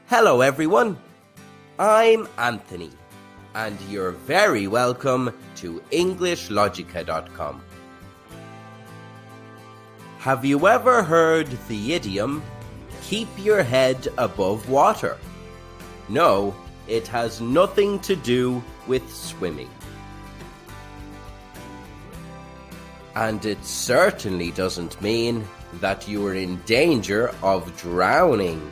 Hello everyone, I'm Anthony and you're very welcome to EnglishLogica.com. Have you ever heard the idiom, keep your head above water? No, it has nothing to do with swimming. And it certainly doesn't mean that you are in danger of drowning.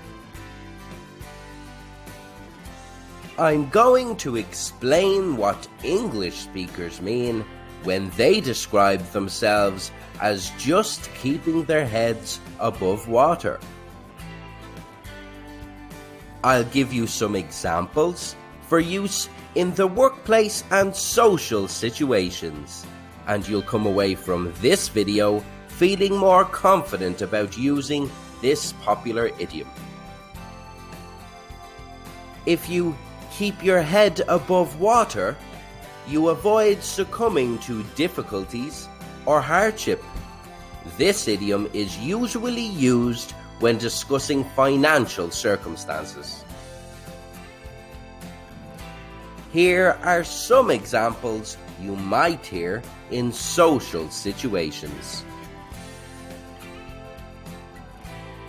I'm going to explain what English speakers mean when they describe themselves as just keeping their heads above water. I'll give you some examples for use in the workplace and social situations, and you'll come away from this video feeling more confident about using this popular idiom. If you keep your head above water, you avoid succumbing to difficulties or hardship. This idiom is usually used when discussing financial circumstances. Here are some examples you might hear in social situations.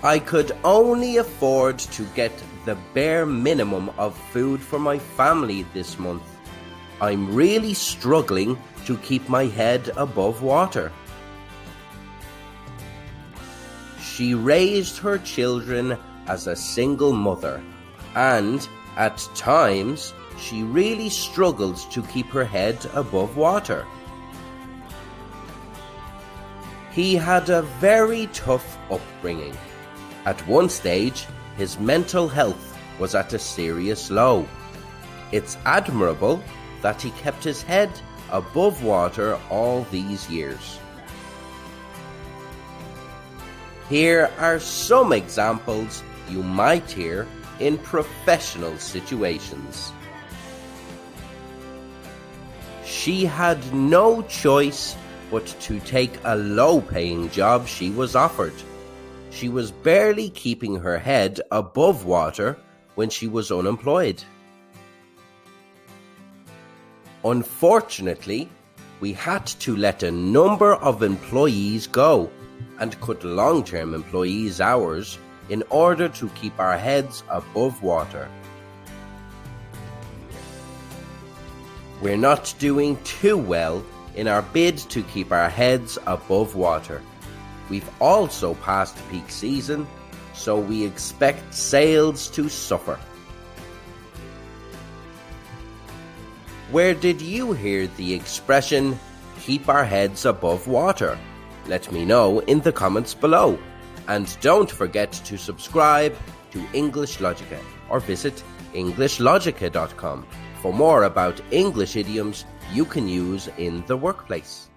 I could only afford to get the bare minimum of food for my family this month. I'm really struggling to keep my head above water. She raised her children as a single mother, and at times she really struggled to keep her head above water. He had a very tough upbringing. At one stage, his mental health was at a serious low. It's admirable that he kept his head above water all these years. Here are some examples you might hear in professional situations. She had no choice but to take a low-paying job she was offered. She was barely keeping her head above water when she was unemployed. Unfortunately, we had to let a number of employees go and cut long-term employees' hours in order to keep our heads above water. We're not doing too well in our bid to keep our heads above water. We've also passed peak season, so we expect sales to suffer. Where did you hear the expression, keep our heads above water? Let me know in the comments below. And don't forget to subscribe to EnglishLogica or visit EnglishLogica.com for more about English idioms you can use in the workplace.